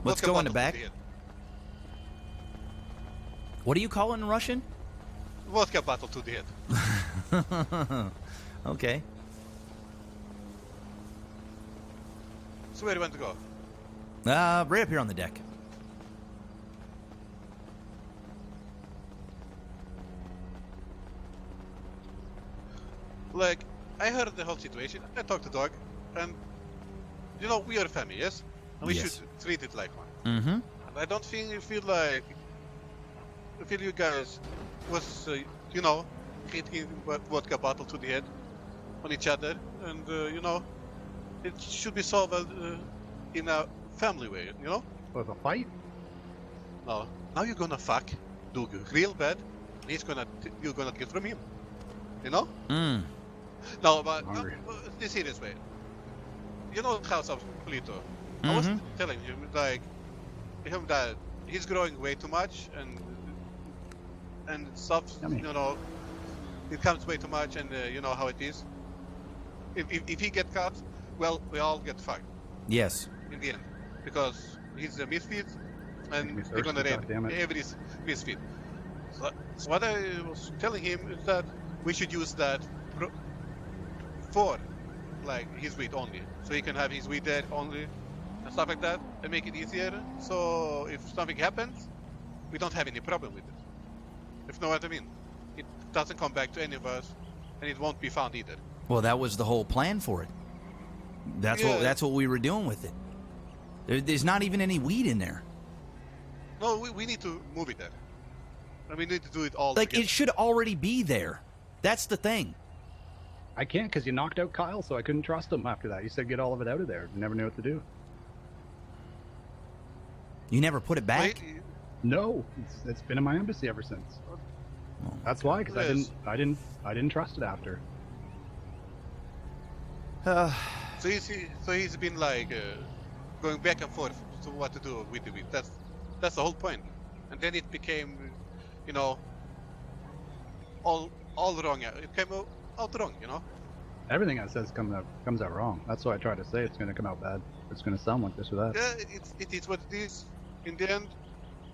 Let's go in the back. What do you call it in Russian? Vodka bottle to the head. Okay. So where do you want to go? Right up here on the deck. Like, I heard the whole situation. I talked to Doug, and you know we are a family, yes, and we Yes. should treat it like one. Mm-hmm. And I don't think you feel like you guys was you know hitting vodka bottle to the head on each other, and you know it should be solved in a family way, you know. Was a fight? No, now you're gonna fuck Doug real bad. And you're gonna get from him, you know. Mm. No, but Hungry. the serious way. You know the house of Polito. I was telling him like him that he's growing way too much and stuff. Yummy. You know, it comes way too much, and you know how it is. If he get caught, well, we all get fucked Yes. in the end because he's a misfit, and me they're gonna thirsty, raid goddammit. every misfit. So what I was telling him is that we should use that for like his weed only, so he can have his weed there only and stuff like that, and make it easier. So if something happens, we don't have any problem with it. If you know what I mean, it doesn't come back to any of us, and it won't be found either. Well, that was the whole plan for it. That's Yeah. that's what we were doing with it. There's not even any weed in there. No, we need to move it there, and we need to do it all. Like together. it should already be there. That's the thing. I can't because you knocked out Kyle, so I couldn't trust him after that. You said get all of it out of there. You never knew what to do. You never put it back. Wait, No, it's been in my embassy ever since. Oh, That's why, because Yes. I didn't trust it after. So he's been like going back and forth to what to do with the weed. That's the whole point. And then it became, you know, all wrong. It came out wrong, you know. Everything I says comes out wrong. That's why I try to say it's going to come out bad. It's going to sound like this or that. Yeah, it is what it is. In the end,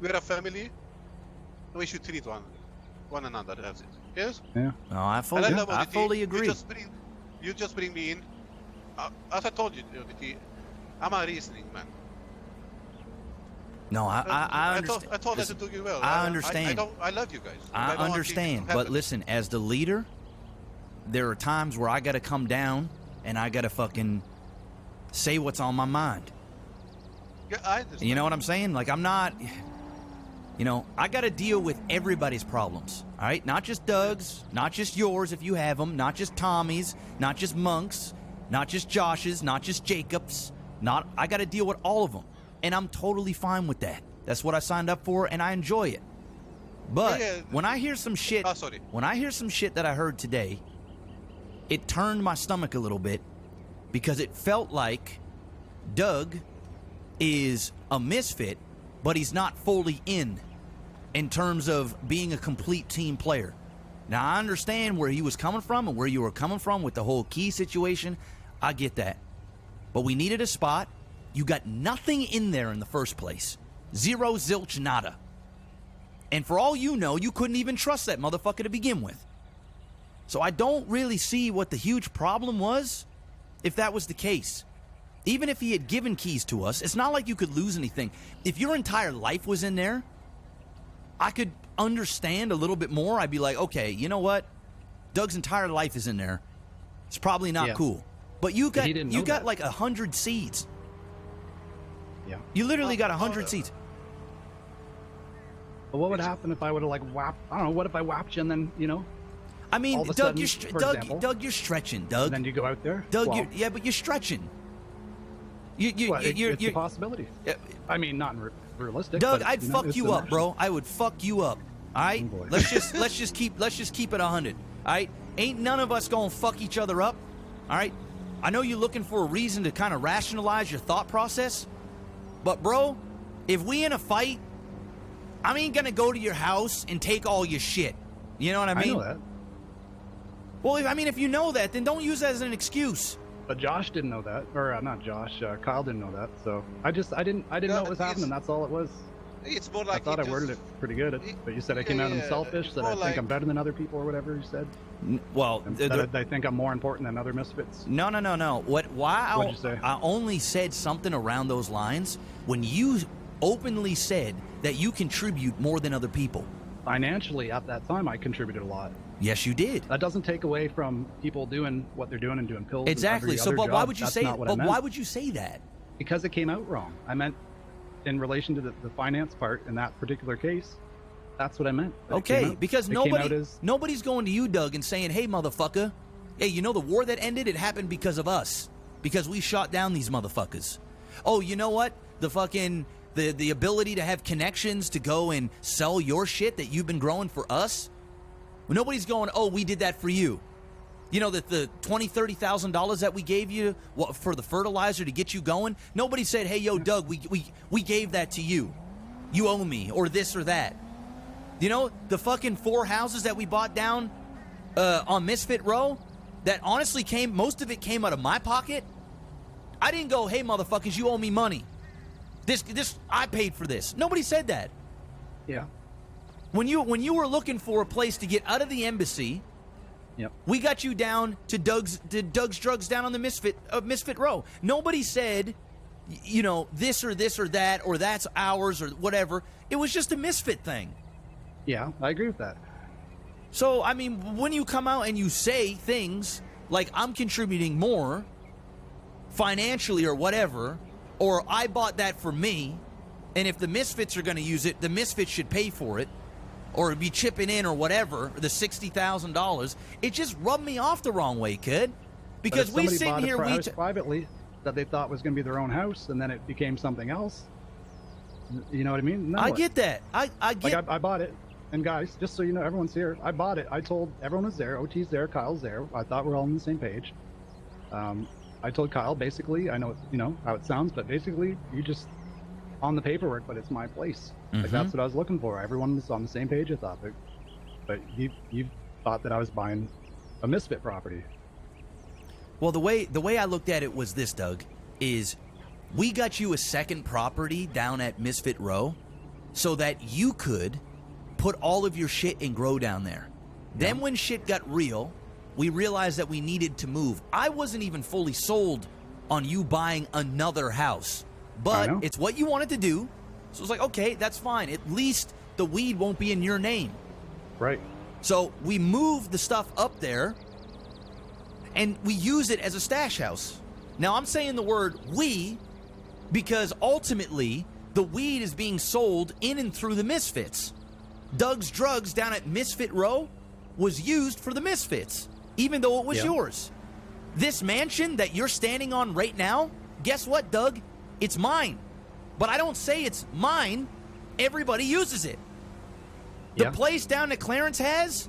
we're a family, and we should treat one another as it. Yes. Yeah. No, I And fully, love I OTT. fully agree. You just bring me in. As I told you, OTT, I'm a reasoning man. No, I understand. I told her to do you well. I understand. I love you guys. I don't want things understand, to but happen. listen, as the leader, there are times where I gotta come down and I gotta fucking say what's on my mind. Yeah, I understand. You know what I'm saying? Like, I'm not, you know, I gotta deal with everybody's problems, all right? Not just Doug's, not just yours if you have them, not just Tommy's, not just Monk's, not just Josh's, not just Jacob's. I gotta deal with all of them, and I'm totally fine with that. That's what I signed up for, and I enjoy it. But Yeah. when I hear some shit, Sorry. when I hear some shit that I heard today, it turned my stomach a little bit because it felt like Doug is a misfit, but he's not fully in terms of being a complete team player. Now, I understand where he was coming from and where you were coming from with the whole key situation. I get that. But we needed a spot. You got nothing in there in the first place. Zero, zilch, nada. And for all you know, you couldn't even trust that motherfucker to begin with. So I don't really see what the huge problem was if that was the case. Even if he had given keys to us, it's not like you could lose anything. If your entire life was in there, I could understand a little bit more. I'd be like, okay, you know what? Doug's entire life is in there. It's probably not Yeah. cool. But you got he didn't know that. like 100 seeds. Yeah. You literally got 100 seeds. But what would happen if I would have like whapped? I don't know. What if I whapped you and then I mean, all of a Doug, sudden, for example, Doug, you're stretching, Doug. and then you go out there? Doug, Well, yeah, but you're stretching. well, it's a You're possibility. uh, I mean, not realistic. Doug, but, I'd you know, fuck it's you an up, action. bro. I would fuck you up. All right, Oh, boy. let's just keep it 100. All right, ain't none of us gonna fuck each other up. All right, I know you're looking for a reason to kind of rationalize your thought process, but bro, if we in a fight, I ain't gonna go to your house and take all your shit. You know what I mean? I know that. Well, if you know that, then don't use that as an excuse. But Josh didn't know that, or not Josh. Kyle didn't know that. So I didn't know it was happening. That's all it was. It's more like I thought I worded it pretty good, but you said I came out of selfish, that I think I'm better than other people or whatever you said. Well, that I think I'm more important than other misfits. No. What'd you say? I only said something around those lines when you openly said that you contribute more than other people. Financially, at that time, I contributed a lot. Yes, you did. That doesn't take away from people doing what they're doing and doing pills. Exactly. So, but why would you say? But why would you say that? Because it came out wrong. I meant in relation to the finance part in that particular case. That's what I meant. Okay, because nobody's going to you, Doug, and saying, "Hey, motherfucker, hey, you know the war that ended? It happened because of us, because we shot down these motherfuckers. Oh, you know what? The fucking the ability to have connections to go and sell your shit that you've been growing for us. Well, nobody's going, oh, we did that for you. You know that the $20,000-$30,000 that we gave you for the fertilizer to get you going. Nobody said, hey, yo, Doug, we gave that to you. You owe me, or this or that. You know, the fucking 4 houses that we bought down on Misfit Row, that honestly most of it came out of my pocket. I didn't go, hey, motherfuckers, you owe me money. This I paid for this. Nobody said that. Yeah. When you were looking for a place to get out of the embassy, yep, we got you down to Doug's Drugs down on the Misfit Row. Nobody said, you know, this or that, or that's ours or whatever. It was just a Misfit thing. Yeah, I agree with that. So, I mean, when you come out and you say things like I'm contributing more financially or whatever, or I bought that for me, and if the Misfits are going to use it, the Misfits should pay for it, or be chipping in or whatever, the $60,000, it just rubbed me off the wrong way, kid. Because we sitting here privately that they thought was going to be their own house, and then it became something else. You know what I mean? I get that. I get. Like I bought it, and guys, just so you know, everyone's here. I bought it. I told everyone was there. OT's there. Kyle's there. I thought we're all on the same page. I told Kyle basically. I know you know how it sounds, but basically, you just on the paperwork, but it's my place. Mm-hmm. Like that's what I was looking for. Everyone was on the same page. I thought, but you thought that I was buying a Misfit property. Well, the way I looked at it was this, Doug, is we got you a second property down at Misfit Row so that you could put all of your shit and grow down there. Yeah. Then when shit got real, we realized that we needed to move. I wasn't even fully sold on you buying another house, but it's what you wanted to do. So it's like, okay, that's fine. At least the weed won't be in your name. Right. So we moved the stuff up there, and we use it as a stash house. Now, I'm saying the word we because ultimately the weed is being sold in and through the Misfits. Doug's Drugs down at Misfit Row was used for the Misfits, even though it was yours. This mansion that you're standing on right now, guess what, Doug? It's mine. But I don't say it's mine. Everybody uses it. The place down that Clarence has,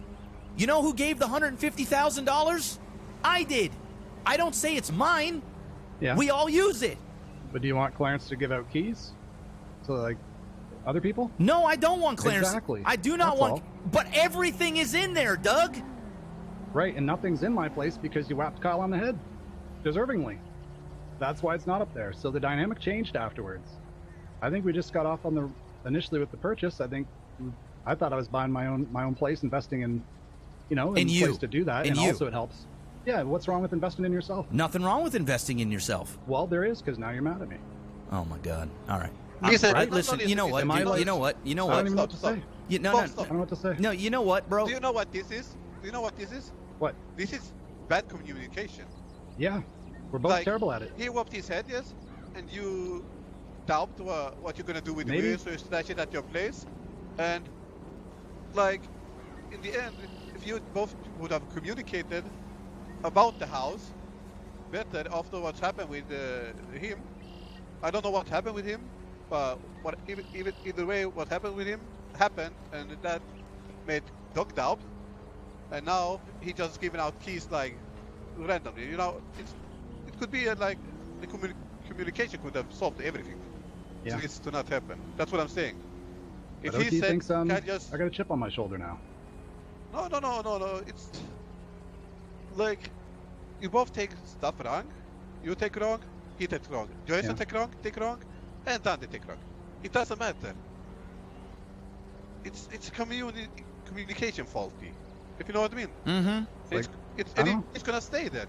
you know who gave the $150,000? I did. I don't say it's mine. Yeah. We all use it. But do you want Clarence to give out keys to like other people? No, I don't want Clarence. Exactly. I do not want. But everything is in there, Doug. Right, and nothing's in my place because you whapped Kyle on the head, deservingly. That's why it's not up there. So the dynamic changed afterwards. I think we just got off on the initially with the purchase. I thought I was buying my own place, investing in, in a place to do that, and also it helps. Yeah, what's wrong with investing in yourself? Nothing wrong with investing in yourself. Well, there is, because now you're mad at me. Oh my God! All right. Listen. You know what? You know what? I don't even know what to say. I don't know what to say. No, you know what, bro? Do you know what this is? What? This is bad communication. Yeah, we're both terrible at it. He whopped his head, yes, and you doubt what you're gonna do with the weed, so you stash it at your place, and like in the end, if you both would have communicated about the house better after what's happened with him, I don't know what happened with him, but either way, what happened with him happened, and that made Doug doubt, and now he just giving out keys like randomly. It could be like the communication could have solved everything. Yeah. So it's to not happen. That's what I'm saying. If he thinks I got a chip on my shoulder now. No. It's like you both take stuff wrong, You take wrong, he takes wrong. Jason Yeah. take wrong, and Dante take wrong. It doesn't matter. It's communication faulty. If you know what I mean. Mm-hmm. I don't know. It's gonna stay there.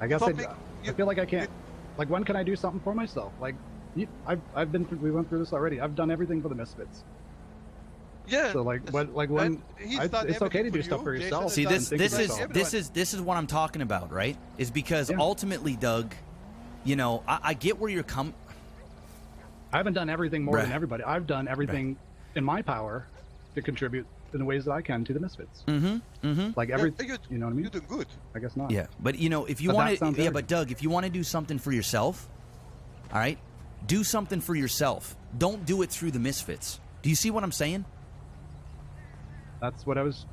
I guess Something I feel like I can't. Like, when can I do something for myself? Like, I've been through, we went through this already. I've done everything for the Misfits. Yeah. So like, when it's okay to do stuff for yourself. See, and think of yourself. this is what I'm talking about, right? Is because ultimately, Doug, you know, I get where you're coming. I haven't done everything more Right. than everybody. I've done everything in my power to contribute in the ways that I can to the Misfits. Mm-hmm. Mm-hmm. Like you know what I mean? You're doing good. I guess not. Yeah, but you know, if you But that want to, sounds yeah, arrogant. but Doug, if you want to do something for yourself, all right, do something for yourself. Don't do it through the Misfits. Do you see what I'm saying? That's what I was.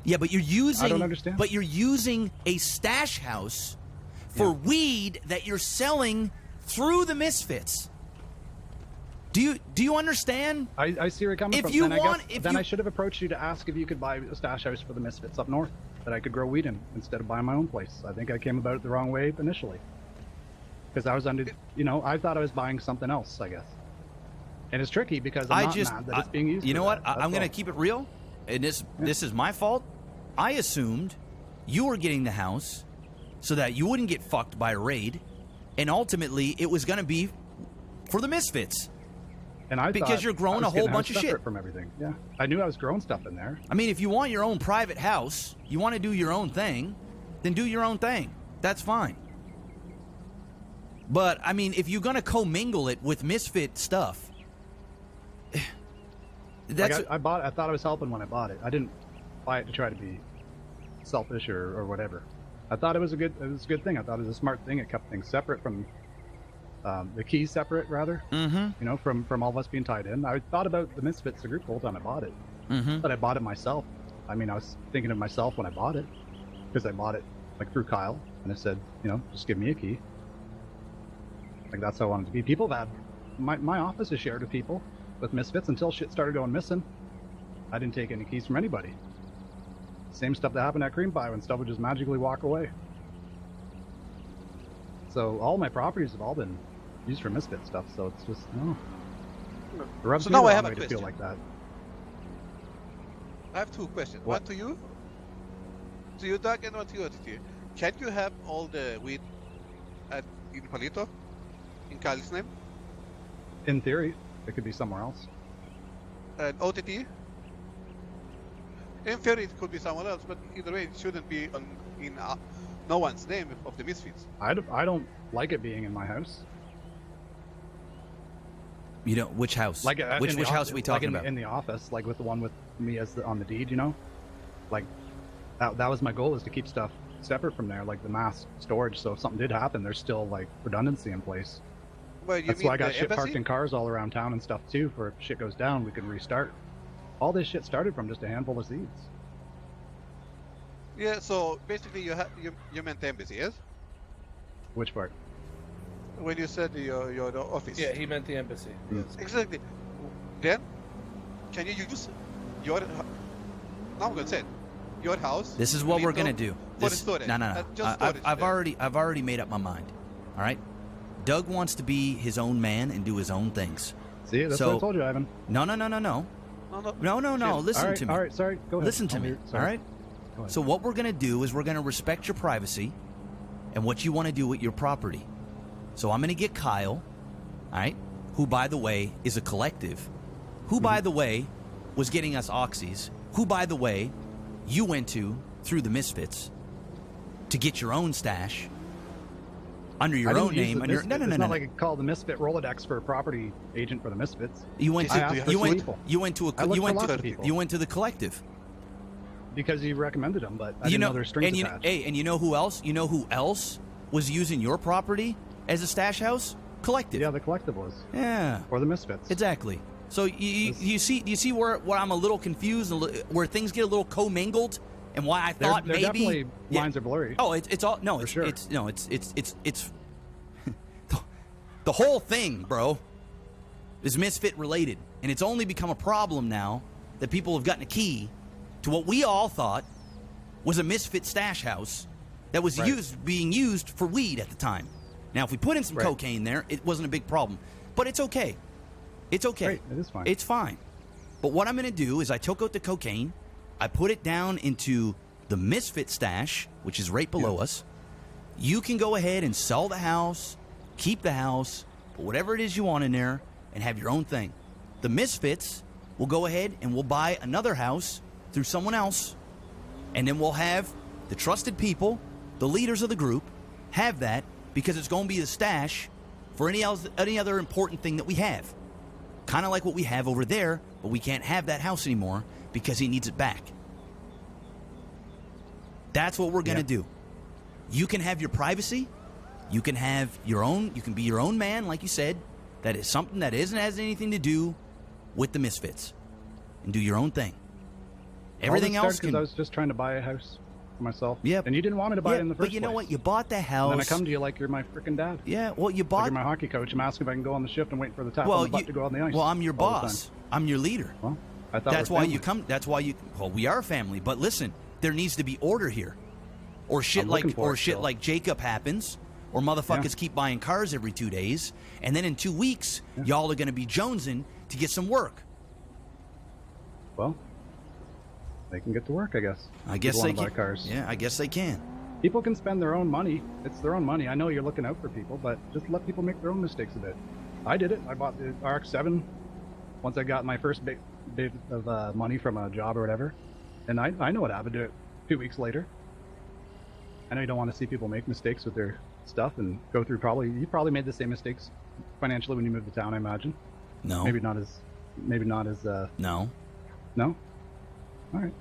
Yeah, but you're using. I don't understand. But you're using a stash house for weed that you're selling through the Misfits. Do you understand? I see where you're coming If from. you then want- I guess, if then you- I should have approached you to ask if you could buy a stash house for the Misfits up north that I could grow weed in instead of buying my own place. I think I came about it the wrong way initially because I was under. You know, I thought I was buying something else. I guess. And it's tricky because I'm not mad that it's being used. You for know what? that. I'm going to That's keep it real, and this is my fault. I assumed you were getting the house so that you wouldn't get fucked by a raid, and ultimately it was going to be for the Misfits. And I because thought you're growing I was a whole getting bunch of separate shit. from everything. Yeah, I knew I was growing stuff in there. I mean, if you want your own private house, you want to do your own thing, then do your own thing. That's fine. But I mean, if you're going to commingle it with Misfit stuff, that's Like I bought. I thought I was helping when I bought it. I didn't buy it to try to be selfish or whatever. I thought it was a good thing. I thought it was a smart thing. It kept things separate from the keys separate rather. Mm-hmm. You know, from all of us being tied in. I thought about the Misfits, the group, the whole time I bought it. Mm-hmm. But I bought it myself. I mean, I was thinking of myself when I bought it because I bought it like through Kyle, and I said, you know, just give me a key. Like that's how I wanted to be. People have had my office is shared with people with Misfits until shit started going missing. I didn't take any keys from anybody. Same stuff that happened at Cream Pie when stuff would just magically walk away. So all my properties have all been used for Misfit stuff. So it's just it rubs So me now the I wrong have a way to question. feel like that. I have two questions. What? One to you. To you, Doug, and one to you, OTT. Can you have all the weed in Palito? In Kyle's name? In theory, it could be somewhere else. And OTT? In theory, it could be someone else, but either way, it shouldn't be in no one's name of the Misfits. I don't like it being in my house. You know, which house? Like which in the house are we office- talking like about? in the office, like with the one with me as on the deed, you know, like that was my goal, is to keep stuff separate from there, like the mass storage. So if something did happen, there's still like redundancy in place. Well, you That's mean why I got the shit embassy? parked in cars all around town and stuff too. For if shit goes down, we can restart. All this shit started from just a handful of seeds. Yeah, so basically you meant the embassy, yes? Which part? When you said your office. Yeah, he meant the embassy. Yes. Exactly. Then, can you use your... Now I'm gonna say it. Your house... This is what we're Palito, gonna do. For This, storage. no. Just storage I've there. already made up my mind. All right. Doug wants to be his own man and do his own things. See, that's So- what I told you, Ivan. No. No. Listen all right, to me. all right, sorry, go ahead. Listen to I'll me. hear- All sorry. right. Go ahead. So what we're gonna do is we're gonna respect your privacy and what you want to do with your property. So I'm gonna get Kyle, all right, who by the way is a collective, who by the way was getting us oxys, who by the way you went to through the Misfits to get your own stash under I your didn't own use name. the Under, Misfit. no. It's not like I called the Misfit Rolodex for a property agent for the Misfits. You went I asked to for you went people. you went to I a looked you for went lots to of people. you went to the collective. Because you recommended them, but I You didn't know, know there were strings and you attached. hey, and you know who else? You know who else was using your property as a stash house? Collective. Yeah, the collective was. Yeah. Or the Misfits. Exactly. So you see where I'm a little confused, where things get a little commingled, and why I They're thought maybe definitely yeah. lines are blurry. Oh, it's all no, it's sure. it's no, it's the whole thing, bro, is Misfit related, and it's only become a problem now that people have gotten a key to what we all thought was a Misfit stash house that was Right. being used for weed at the time. Now, if we put in some Right. cocaine there, it wasn't a big problem. But it's okay. It's okay. Right, it is fine. It's fine. But what I'm going to do is I took out the cocaine, I put it down into the Misfit stash, which is right below us. You can go ahead and sell the house, keep the house, put whatever it is you want in there, and have your own thing. The Misfits will go ahead and we'll buy another house through someone else, and then we'll have the trusted people, the leaders of the group, have that because it's going to be the stash for any other important thing that we have. Kind of like what we have over there, but we can't have that house anymore because he needs it back. That's what we're going to do. You can have your privacy. You can have your own, you can be your own man, like you said. That is something that has anything to do with the Misfits. And do your own thing. Everything else because I was just trying to buy a house for myself. Yeah. And you didn't want me to buy it in the first place. But you know what? You bought the house. And then I come to you like you're my freaking dad. Yeah, well, you Like bought... you're my hockey coach. I'm asking if I can go on the shift and wait for the tap well, on the butt to go on the ice. Well, I'm your all the boss. time. I'm your leader. Well, I thought That's we're why family. you come. That's why you... Well, we are family. But listen, there needs to be order here. Or shit I'm looking for it still. like Jacob happens. Or motherfuckers keep buying cars every 2 days. And then in 2 weeks, y'all are going to be jonesing to get some work. Well, they can get to work, I guess. I guess People they wanna can. buy cars. Yeah, I guess they can. People can spend their own money. It's their own money. I know you're looking out for people, but just let people make their own mistakes a bit. I did it. I bought the RX-7 once I got my first bit of money from a job or whatever. And I know what happened to it 2 weeks later. I know you don't want to see people make mistakes with their stuff and go through you probably made the same mistakes financially when you moved to town, I imagine. No. Maybe not as No. no? All right.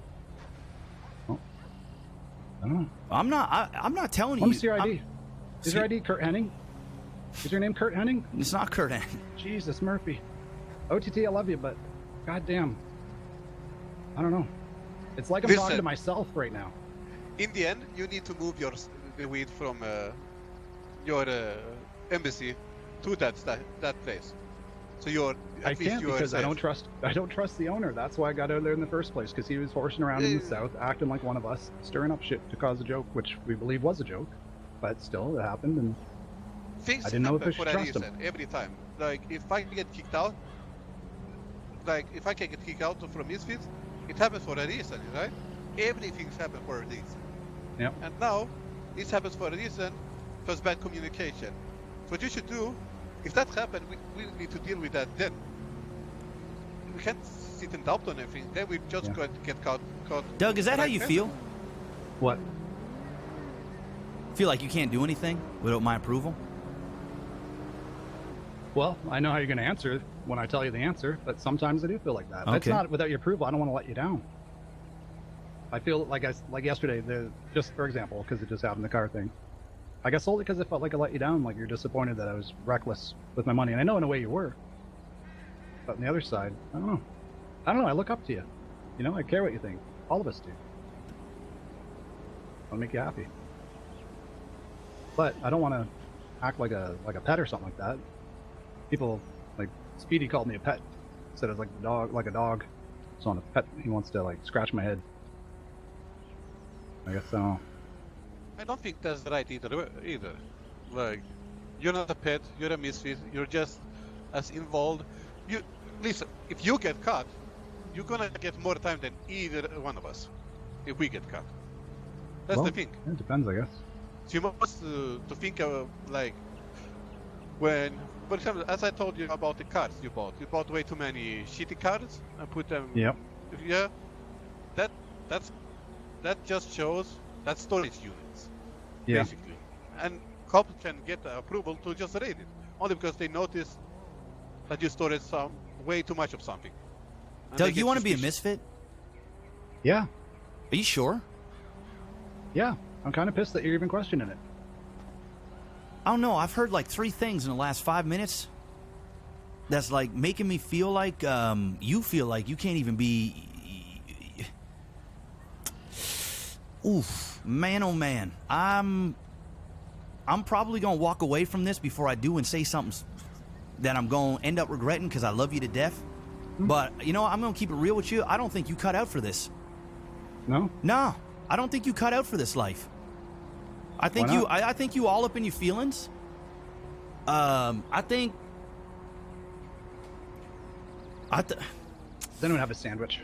Well, I don't know. I'm not telling Let you. me see your ID. Is your ID Kurt Henning? Is your name Kurt Henning? It's not Kurt Henning. Jesus, Murphy. OTT, I love you, but goddamn. I don't know. It's like I'm Listen. talking to myself right now. In the end, you need to move the weed from your embassy to that place. So I can't because I don't trust the owner. That's why I got out there in the first place, because he was horsing around in the south, acting like one of us, stirring up shit to cause a joke, which we believe was a joke, but still it happened, and Things I didn't know if I happen should for a trust him. reason every time. Like if I get kicked out, if I can get kicked out from Misfits, it happens for a reason, right? Everything's happened for a reason. Yep. And now, this happens for a reason, because bad communication. So what you should do, if that happened, we need to deal with that then. We can't sit and doubt on everything. Then we just get caught. Doug, is that how you feel? What? Feel like you can't do anything without my approval? Well, I know how you're going to answer when I tell you the answer, but sometimes I do feel like that. Okay. It's not without your approval. I don't want to let you down. I feel like yesterday, just for example, because it just happened, the car thing. I guess solely because I felt like I let you down, like you're disappointed that I was reckless with my money. And I know in a way you were. But on the other side, I don't know. I look up to you. You know, I care what you think. All of us do. I'll make you happy. But I don't want to act like a pet or something like that. People, like Speedy called me a pet. Said it was like a dog. So on a pet, he wants to like scratch my head. I guess so. I don't think that's right either. Like, you're not a pet, you're a misfit, you're just as involved. Listen, if you get caught, you're gonna get more time than either one of us. If we get caught. That's the thing. It depends, I guess. So you must to think of, like, when, for example, as I told you about the cards you bought way too many shitty cards and put them. Yep. Yeah. That just shows that's storage units. Yeah. Basically. And cops can get approval to just raid it only because they notice that you stored way too much of something. And Doug, they you get want to be a suspicious. misfit? Yeah. Are you sure? Yeah. I'm kind of pissed that you're even questioning it. I don't know. I've heard like 3 things in the last 5 minutes that's like making me feel like you feel like you can't even be. Oof, man, oh man. I'm probably gonna walk away from this before I do and say something that I'm gonna end up regretting because I love you to death. But you know, I'm gonna keep it real with you. I don't think you cut out for this. No? No, I don't think you cut out for this life. I think Why you. not? I think you all up in your feelings. I think. Does anyone have a sandwich?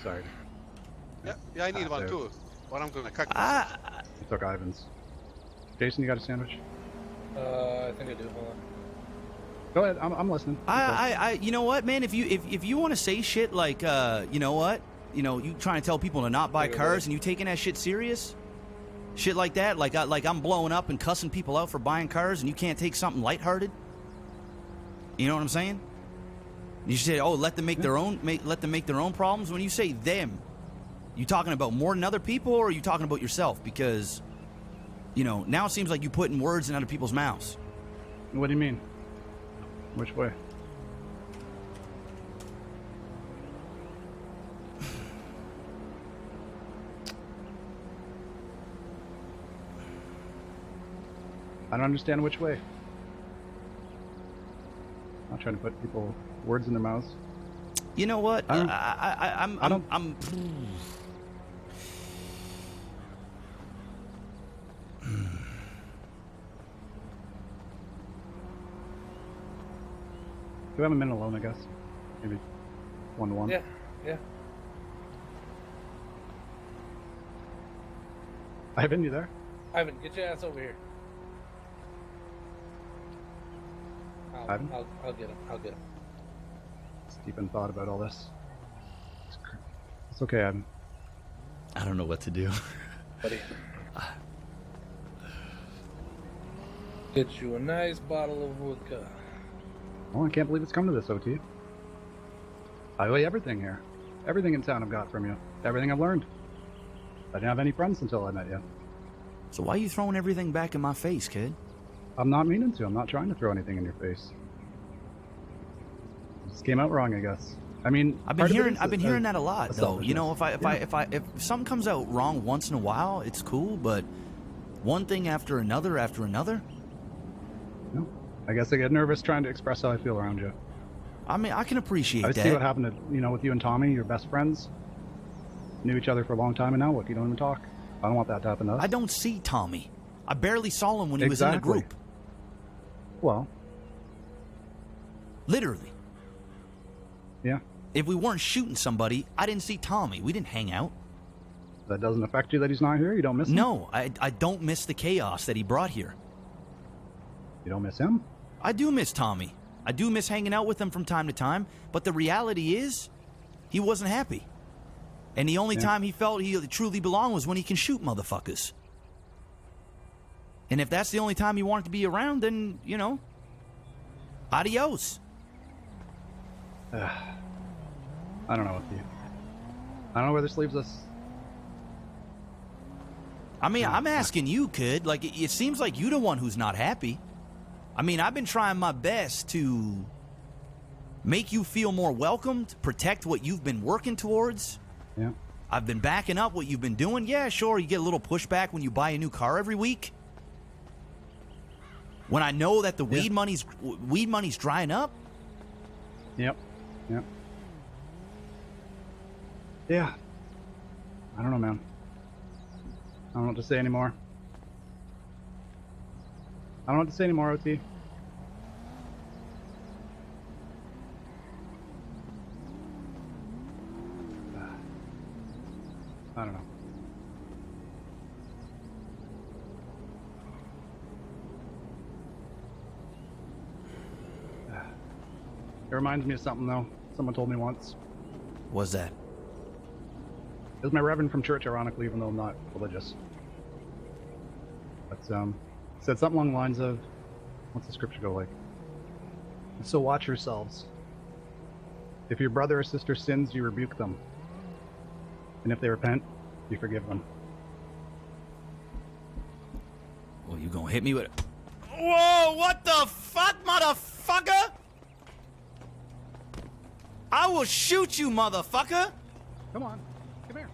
Sorry. Yeah, I need one too. Or I'm gonna cook. I took Ivan's. Jason, you got a sandwich? I think I do. Hold on. Go ahead. I'm listening. You know what, man? If you want to say shit like, you know what, you trying to tell people to not buy cars and you taking that shit serious, shit like that, like I'm blowing up and cussing people out for buying cars and you can't take something lighthearted. You know what I'm saying? You say, oh, let them make their own problems. When you say them, you talking about more than other people, or are you talking about yourself? Because, now it seems like you putting words in other people's mouths. What do you mean? Which way? I don't understand which way. I'm not trying to put people words in their mouths. You know what? I'm Do we have a minute alone, I guess? Maybe 1-1. Yeah. Ivan, you there? Ivan, get your ass over here. Ivan? I'll get him. I'll get him. It's deep in thought about all this. It's okay, Ivan. I don't know what to do. Buddy. Get you a nice bottle of vodka. Oh, I can't believe it's come to this, OT. I owe you everything here. Everything in town I've got from you. Everything I've learned. I didn't have any friends until I met you. So why are you throwing everything back in my face, kid? I'm not meaning to. I'm not trying to throw anything in your face. It just came out wrong, I guess. I mean, I've been hearing that a lot, though. If something comes out wrong once in a while, it's cool. But one thing after another. No, I guess I get nervous trying to express how I feel around you. I mean, I can appreciate that. I see what happened to with you and Tommy, your best friends. Knew each other for a long time, and now look, you don't even talk. I don't want that to happen to us. I don't see Tommy. I barely saw him when he was in the group. Well, literally. Yeah. If we weren't shooting somebody, I didn't see Tommy. We didn't hang out. That doesn't affect you that he's not here? You don't miss him? No, I don't miss the chaos that he brought here. You don't miss him? I do miss Tommy. I do miss hanging out with him from time to time, but the reality is, he wasn't happy. And the only time he felt he truly belonged was when he can shoot motherfuckers. And if that's the only time he wanted to be around, then, adios. I don't know what you... I don't know where this leaves us. I mean, I'm asking you, kid. Like, it seems like you're the one who's not happy. I mean, I've been trying my best to make you feel more welcomed, protect what you've been working towards. Yeah. I've been backing up what you've been doing. Yeah, sure, you get a little pushback when you buy a new car every week. When I know that the weed money's drying up. Yep. Yeah. I don't know, man. I don't know what to say anymore. OT. I don't know. It reminds me of something, though. Someone told me once. What's that? It was my reverend from church, ironically, even though I'm not religious. But said something along the lines of, what's the scripture go like? So watch yourselves. If your brother or sister sins, you rebuke them. And if they repent, you forgive them. Well, you gonna hit me with it? Whoa, what the fuck, motherfucker? I will shoot you, motherfucker! Come on. Come here.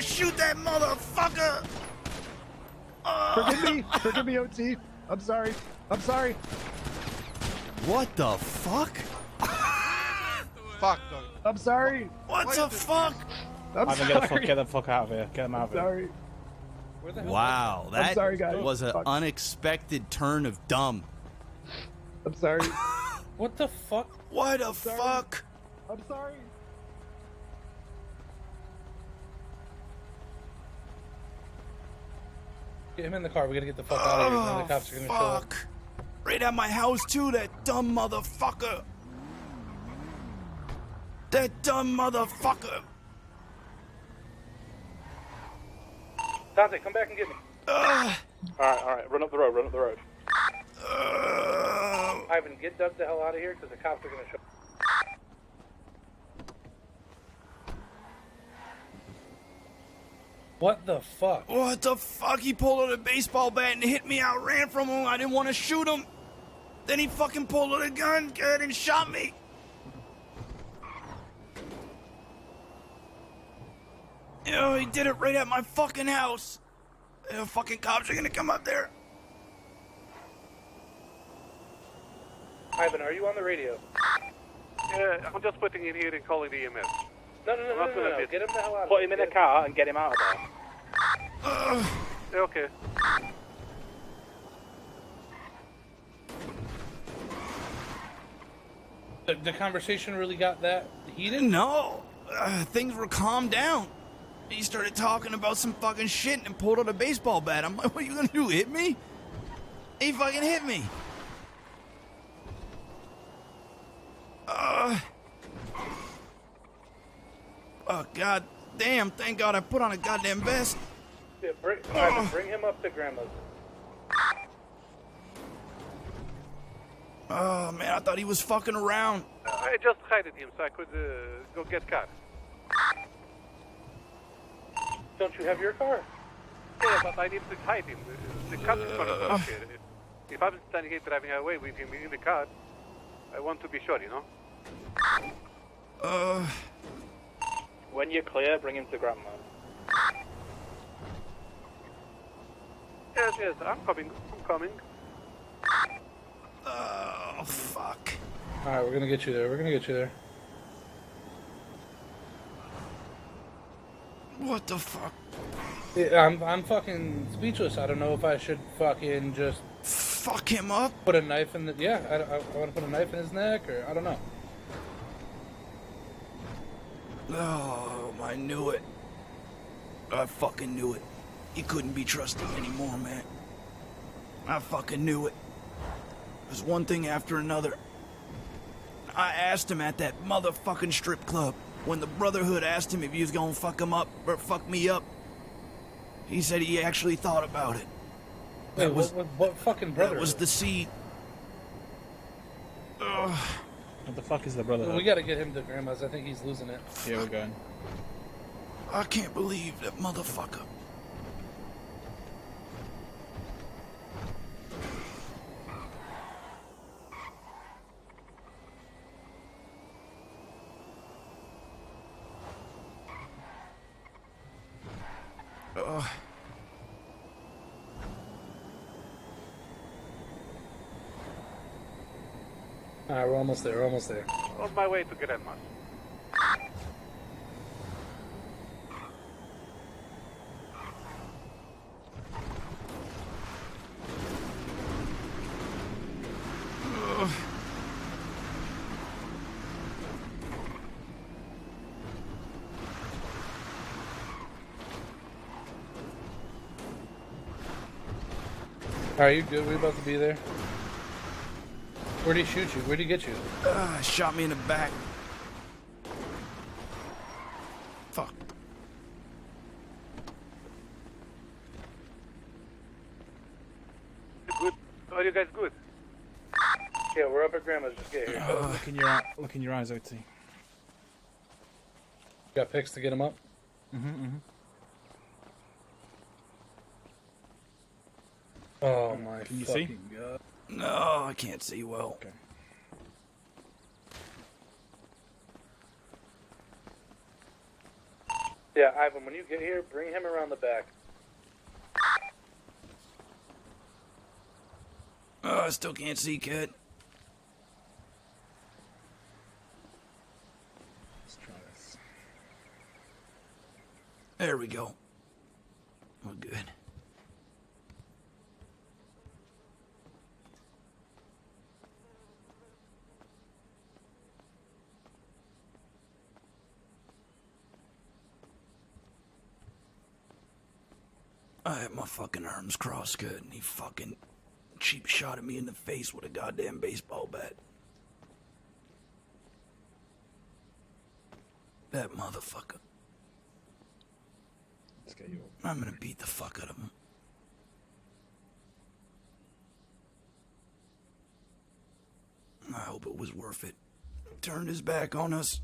Shoot that motherfucker! Forgive me, OT. I'm sorry. What the fuck? Fuck, dog. I'm sorry. What the fuck? I'm Ivan, sorry. get the fuck out of here. Get him out of here. Sorry. Where the hell? Wow, that sorry, guys. was an Fuck. unexpected turn of dumb. I'm sorry. What the fuck? What the Sorry. fuck? I'm sorry. Get him in the car. We gotta get the fuck out of here. Then the cops are gonna show up. Fuck. Right at my house, too, that dumb motherfucker. That dumb motherfucker. Dante, come back and get me. All right. Run up the road. Ivan, get Doug the hell out of here because the cops are gonna show up. What the fuck? What the fuck? He pulled out a baseball bat and hit me. I ran from him. I didn't want to shoot him. Then he fucking pulled out a gun and shot me. Oh, he did it right at my fucking house. The fucking cops are gonna come up there. Ivan, are you on the radio? Yeah, I'm just putting in here and calling the EMS. No. not gonna hit. Get him the hell out of Put here. him in a car and get him out of there. Yeah, okay. The conversation really got that heated? No, things were calmed down. He started talking about some fucking shit and pulled out a baseball bat. I'm like, what are you gonna do, hit me? He fucking hit me. Oh, god damn, thank God I put on a goddamn vest. Yeah, Ivan, bring him up to Grandma's. Oh, man, I thought he was fucking around. I just hided him so I could go get car. Don't you have your car? Yeah, but I need to hide him. The cops is gonna come here. If I'm standing here driving away with him in the car, I want to be sure, you know? When you're clear, bring him to Grandma. Yes, I'm coming. Oh, fuck. Alright, we're gonna get you there. What the fuck? Yeah, I'm fucking speechless. I don't know if I should fucking just Fuck him up? put a knife in the... Yeah, I want to put a knife in his neck, or I don't know. Oh, I knew it. I fucking knew it. He couldn't be trusted anymore, man. I fucking knew it. It was one thing after another. I asked him at that motherfucking strip club when the Brotherhood asked him if he was gonna fuck him up or fuck me up. He said he actually thought about it. Wait, That was what fucking brother? that was the seed. Ugh. What the fuck is the Brotherhood? We gotta get him to Grandma's. I think he's losing it. Here we're going. I can't believe that motherfucker. Alright, we're almost there. On my way to Grandma's. Alright, you good? We about to be there. Where'd he shoot you? Where'd he get you? Shot me in the back. Fuck. Good. Are you guys good? Yeah, we're up at Grandma's. Just get here. Look in your eyes, OT. Got pics to get him up? Oh my Can you fucking see? god. No, I can't see well. Okay. Yeah, Ivan, when you get here, bring him around the back. I still can't see, kid. Let's try this. we go. We're good. I had my fucking arms crossed good, and he fucking cheap shot at me in the face with a goddamn baseball bat. That motherfucker. Let's get you. I'm gonna beat the fuck out of him. I hope it was worth it. Turned his back on us.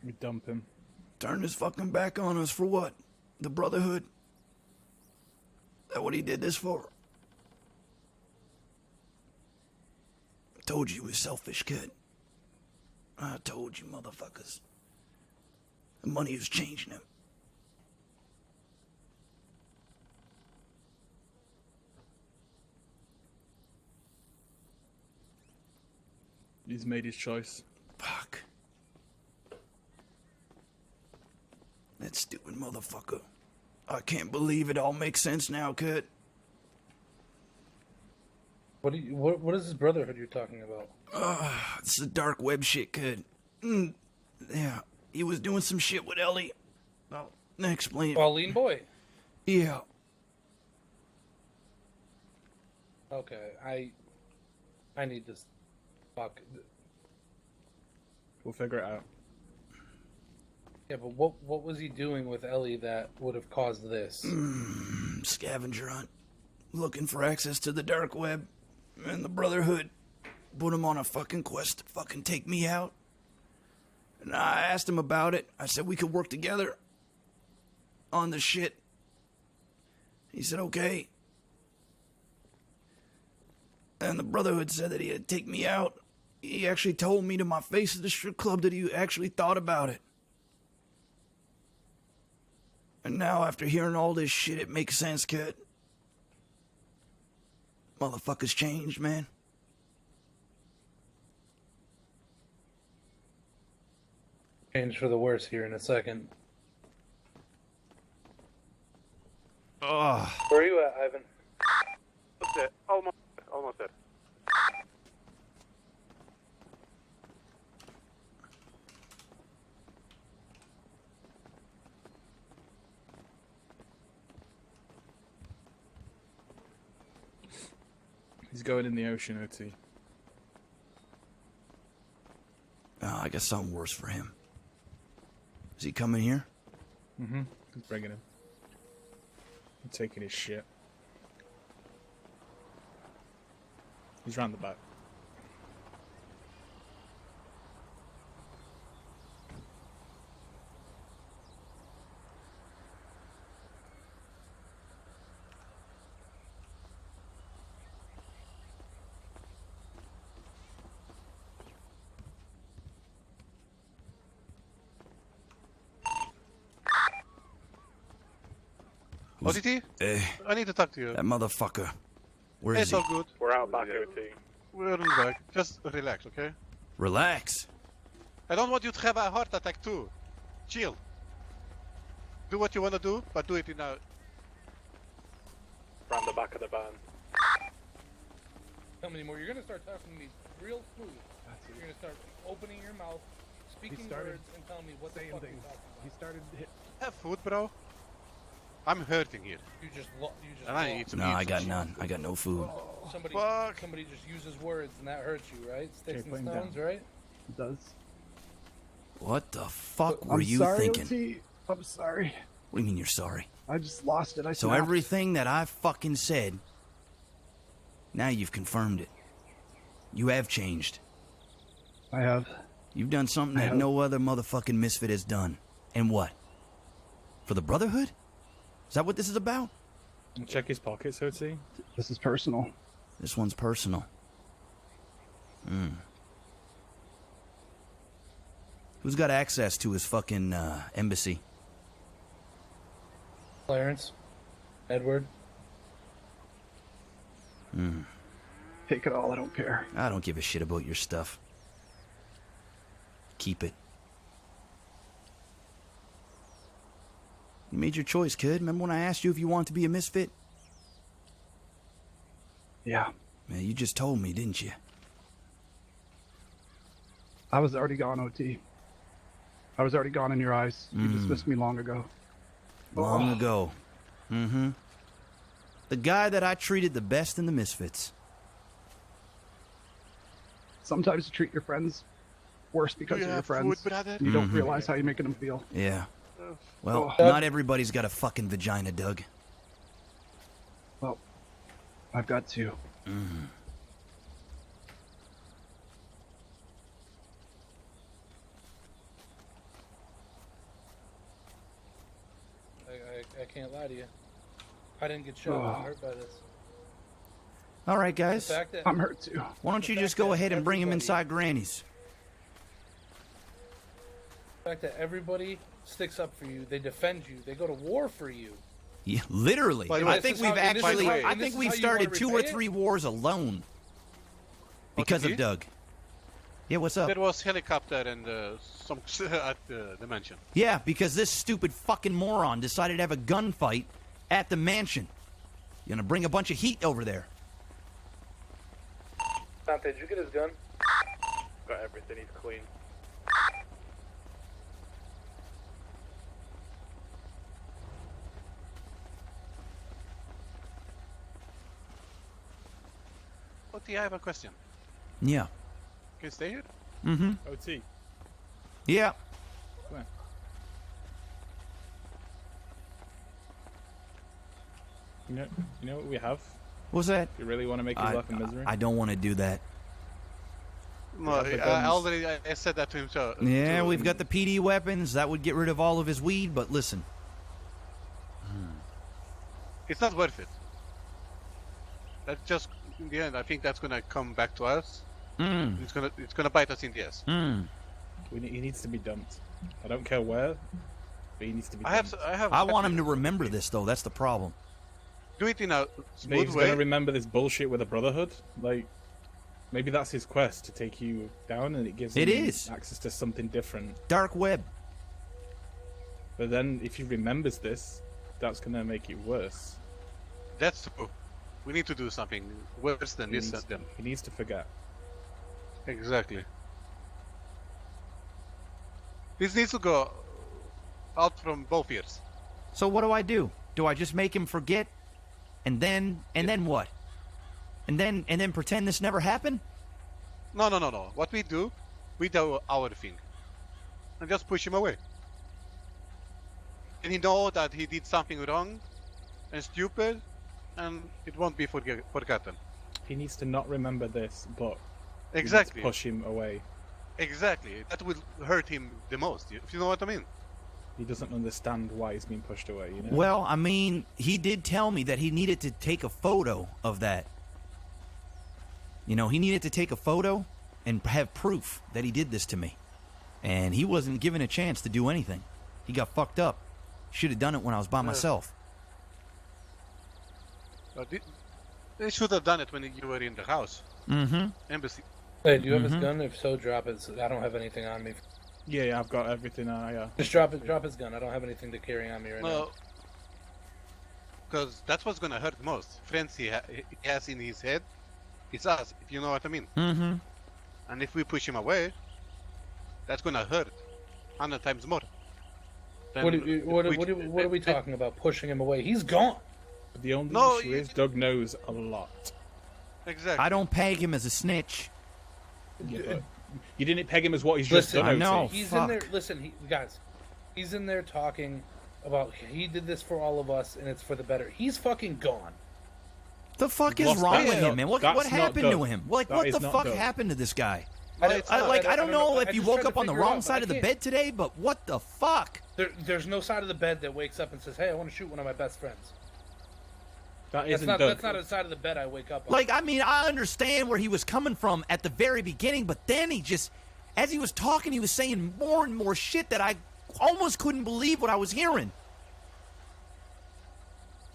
We dump him. Turned his fucking back on us for what? The Brotherhood? That what he did this for? I told you he was selfish, kid. I told you, motherfuckers. The money is changing him. He's made his choice. Fuck. That stupid motherfucker. I can't believe it all makes sense now, kid. What is this Brotherhood you're talking about? It's the dark web shit, kid. Yeah, he was doing some shit with Ellie. I'll explain. Pauline boy. Yeah. Okay, I need this. Fuck. We'll figure it out. Yeah, but what was he doing with Ellie that would have caused this? Scavenger hunt. Looking for access to the dark web. And the Brotherhood put him on a fucking quest to fucking take me out. And I asked him about it. I said we could work together on the shit. He said okay. And the Brotherhood said that he'd take me out. He actually told me to my face at the strip club that he actually thought about it. And now, after hearing all this shit, it makes sense, kid. Motherfuckers changed, man. Change for the worse here in a second. Ugh. Where are you at, Ivan? Up there. Almost there. He's going in the ocean, OT. Oh, I got something worse for him. Is he coming here? Mm-hmm. He's bringing him. I'm taking his shit. He's round the back. OTT? I need to talk to you. That motherfucker. Where is It's he? all good. We're out back, OT. We're in the back. Just relax, okay? Relax. I don't want you to have a heart attack too. Chill. Do what you want to do, but do it in a... Round the back of the van. Tell me more. You're gonna start talking to me real smooth. You're gonna start opening your mouth, speaking words, and telling me what the fuck you're talking about. He started hit. Have food, bro. I'm hurting here. You just And I need some No, eat I got some none. I got no food. somebody Fuck. somebody just uses words and that hurts you, right? Sticks Okay, and put him stones, down. right? It does. What the fuck were I'm you sorry, thinking? OT. I'm sorry. What do you mean you're sorry? I just lost it. I So snapped. everything that I fucking said, now you've confirmed it. You have changed. I have. You've done something I that have. no other motherfucking misfit has done. And what? For the Brotherhood? Is that what this is about? Check his pockets, OT. This is personal. This one's personal. Who's got access to his fucking embassy? Clarence, Edward. Take it all. I don't care. I don't give a shit about your stuff. Keep it. You made your choice, kid. Remember when I asked you if you wanted to be a misfit? Yeah. Man, you just told me, didn't you? I was already gone, OT. I was already gone in your eyes. You dismissed me long ago. Long ago. Mm-hmm. The guy that I treated the best in the Misfits. Sometimes you treat your friends worse because of your friends. You don't realize how you're making them feel. Yeah. Well, Oh. not everybody's got a fucking vagina, Doug. Well, I've got two. I can't lie to you. I didn't get shot. I'm hurt by this. All right, guys. The fact that I'm hurt too. Why don't you just go ahead and bring him inside Granny's? The fact that everybody sticks up for you, they defend you, they go to war for you. Yeah, literally. By the way, I think this is we've how- and this is actually, how- I and think this is we've how you started wanna 2 or repay it? 3 wars alone because of OTT? Doug. Yeah, what's up? There was helicopter and some at the mansion. Yeah, because this stupid fucking moron decided to have a gunfight at the mansion. You gonna bring a bunch of heat over there? Dante, did you get his gun? Got everything, he's clean. OT, I have a question. Yeah. Can you stay here? Mm-hmm. OT. Yeah. You know what we have? What's that? You really want to make his life a misery? I don't want to do that. No, have the I guns. already I said that to him. So Yeah, we've got the PD weapons. That would get rid of all of his weed, but listen. It's not worth it. That's just in the end. I think that's gonna come back to us. Mm. It's gonna bite us in the ass. Mm. He needs to be dumped. I don't care where, but he needs to be I dumped. have. I want him to remember this, though. That's the problem. Do it in a Maybe smooth he's way. gonna remember this bullshit with the Brotherhood. Like, maybe that's his quest to take you down, and it gives It him is. access to something different. Dark web. But then, if he remembers this, that's gonna make it worse. That's true. We need to do something worse than this. He needs to forget. Exactly. This needs to go out from both ears. So what do? Do I just make him forget, and then what? And then pretend this never happened? No. What we do our thing, and just push him away. And he know that he did something wrong and stupid, and it won't be forgotten. He needs to not remember this, but Exactly. push him away. Exactly. That will hurt him the most. If you know what I mean. He doesn't understand why he's being pushed away. You know. Well, I mean, he did tell me that he needed to take a photo of that. You know, he needed to take a photo and have proof that he did this to me. And he wasn't given a chance to do anything. He got fucked up. Should have done it when I was by myself. They should have done it when you were in the house. Mm-hmm. Embassy. Hey, do you have his gun? If so, drop it. I don't have anything on me. Yeah, I've got everything. Yeah. Just drop it. Drop his gun. I don't have anything to carry on me right now. No. Because that's what's gonna hurt most. Friends he has in his head, it's us, if you know what I mean. Mm-hmm. And if we push him away, that's gonna hurt 100 times more. Then What are we talking about? Pushing him away? He's gone. But the only No, issue you- is Doug knows a lot. Exactly. I don't peg him as a snitch. Yeah, but you didn't peg him as what he's just Listen, done. I know. OT. He's fuck. in there. Listen, guys, he's in there talking about he did this for all of us and it's for the better. He's fucking gone. The fuck is Lost wrong that. with That's him, man? What not happened to Doug. him? Like, That what is the not fuck Doug. happened to this guy? No, it's not. I don't know if I you just woke tried up to on the figure it wrong out, side but of the I can't. bed today, but what the fuck? There's no side of the bed that wakes up and says, "Hey, I want to shoot one of my best friends." That That's isn't not Doug. that's not a side of the bed I wake up on. Like, I mean, I understand where he was coming from at the very beginning, but then he just, as he was talking, he was saying more and more shit that I almost couldn't believe what I was hearing.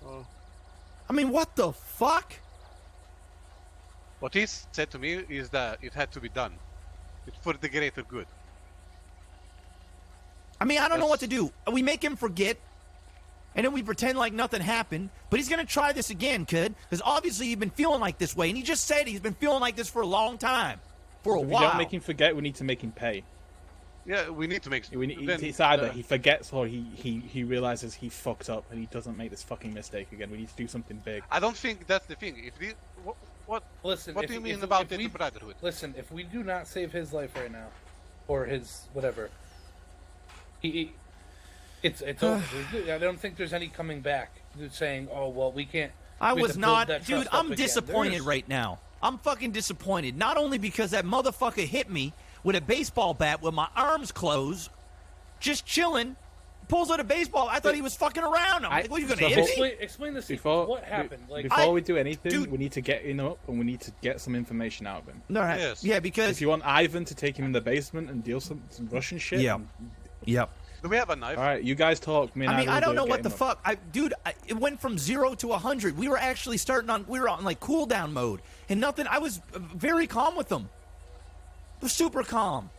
Oh. I mean, what the fuck? What he said to me is that it had to be done. It's for the greater good. I mean, I don't know what to do. We make him forget, and then we pretend like nothing happened. But he's gonna try this again, kid, because obviously he's been feeling like this way, and he just said he's been feeling like this for a long time, for a If we while. don't make him forget, we need to make him pay. Yeah, we need to make. It's either he forgets or he realizes he fucked up and he doesn't make this fucking mistake again. We need to do something big. I don't think that's the thing. If the what Listen, what if- do you mean if- about if we- the Brotherhood? Listen, if we do not save his life right now, or his whatever, it's over. I don't think there's any coming back. Saying, "Oh well, we can't." I we have was to build not, that dude. trust up I'm again." disappointed There's- right now. I'm fucking disappointed. Not only because that motherfucker hit me with a baseball bat with my arms closed, just chilling, pulls out a baseball. I thought he was fucking around. I'm like, what, are you gonna so hit me? Explain this. Before What happened? Like, before we do anything, dude- we need to get him up and we need to get some information out of him. All right. Yes. Yeah, because If you want Ivan to take him in the basement and deal some Russian shit, yeah, yep. Do we have a knife? All right, you guys talk. Me and I mean, Ivan I will don't go know get what him the up. fuck, dude. It went from 0 to 100. We were actually we were on like cool down mode, and nothing. I was very calm with them. Super calm.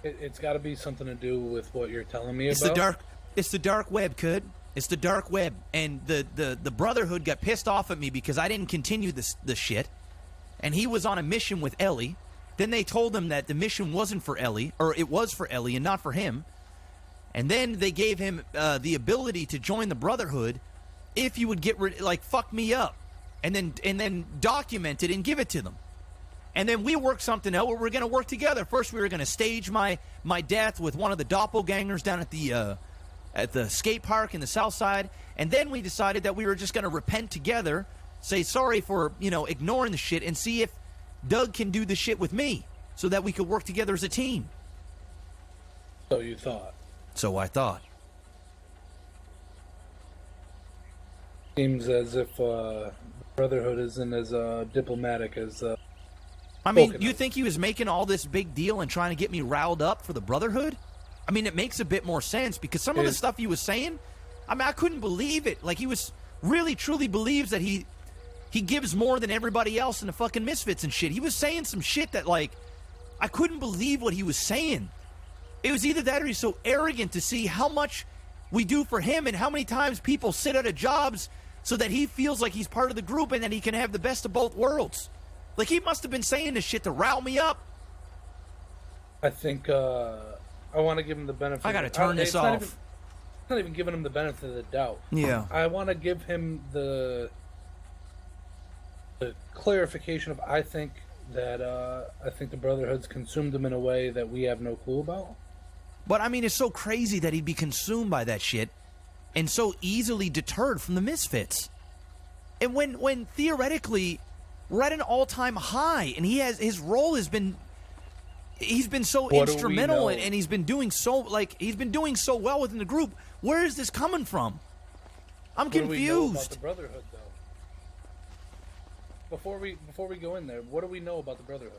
it's got to be something to do with what you're telling me It's about. It's the dark web, kid. It's the dark web, and the Brotherhood got pissed off at me because I didn't continue the shit, and he was on a mission with Ellie. Then they told him that the mission wasn't for Ellie, or it was for Ellie and not for him. And then they gave him the ability to join the Brotherhood if you would get fuck me up, and then document it and give it to them. And then we worked something out where we're going to work together. First, we were going to stage my death with one of the doppelgangers down at the skate park in the South Side, and then we decided that we were just going to repent together, say sorry for ignoring the shit, and see if Doug can do the shit with me, so that we could work together as a team. So you thought. So I thought. Seems as if Brotherhood isn't as diplomatic as. I mean, Spoken you of. think he was making all this big deal and trying to get me riled up for the Brotherhood? I mean, it makes a bit more sense because some of the stuff he was saying, I mean, I couldn't believe it. Like, he was really, truly believes that he gives more than everybody else in the fucking Misfits and shit. He was saying some shit that, like, I couldn't believe what he was saying. It was either that or he's so arrogant to see how much we do for him and how many times people sit out of jobs so that he feels like he's part of the group and that he can have the best of both worlds. Like, he must have been saying this shit to rile me up. I think I want to give him the benefit. I gotta turn this it's not off. even- not even giving him the benefit of the doubt. Yeah. I want to give him the clarification of I think the Brotherhood's consumed him in a way that we have no clue about. But, I mean, it's so crazy that he'd be consumed by that shit and so easily deterred from the Misfits. And when theoretically, we're at an all-time high, and his role has been... He's been so What do we instrumental, know? and he's been doing so well within the group. Where is this coming from? I'm What do we know about confused. the Brotherhood, though? Before we go in there, what do we know about the Brotherhood?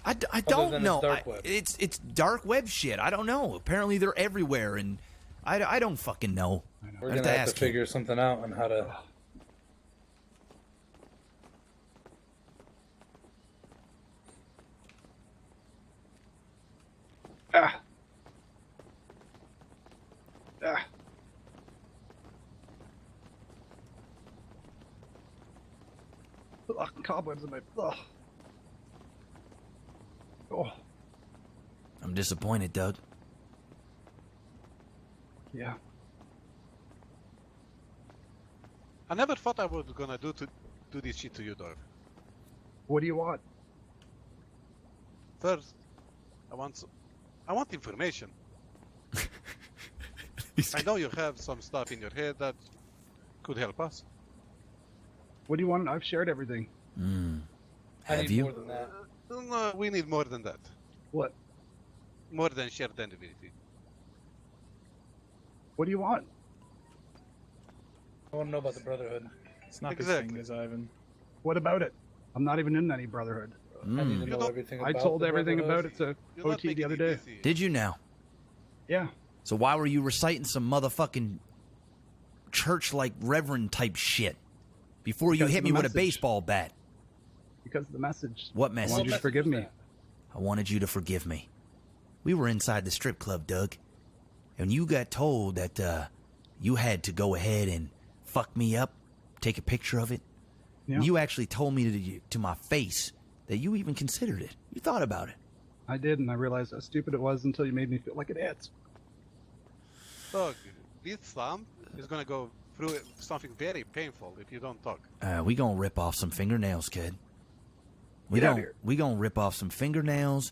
I than don't it's know. dark web. It's dark web shit. I don't know. Apparently they're everywhere, and I don't fucking know. We're I gonna have to ask him. figure something out on how to. Ugh, cobwebs in my. Ugh. Oh, I'm disappointed, Doug. yeah. I never thought I was gonna do this shit to you, dog. What do you want? First, I want information. I know you have some stuff in your head that could help us. What do you want? I've shared everything. I Have need you? more than that. No, we need more than that. What? More than shared identity. What do you want? I want to know about the Brotherhood. Snap Exactly. his fingers, Ivan. What about it? I'm not even in any Brotherhood. I need to You know don't- everything I about told the everything about Brotherhood. it to You're not OT the making other it day. easy. Did you now? Yeah. So why were you reciting some motherfucking church-like reverend type shit before you Because hit of me the with a message. baseball bat? Because of the message. What I message? want you to message forgive was me. that? I wanted you to forgive me. We were inside the strip club, Doug. and you got told that you had to go ahead and fuck me up, take a picture of it. Yeah. You actually told me to my face that you even considered it. You thought about it. I did, and I realized how stupid it was until you made me feel like an idiot. Look, this thumb is gonna go through something very painful if you don't talk. We gonna rip off some fingernails, kid. Get out of here. We gonna rip off some fingernails,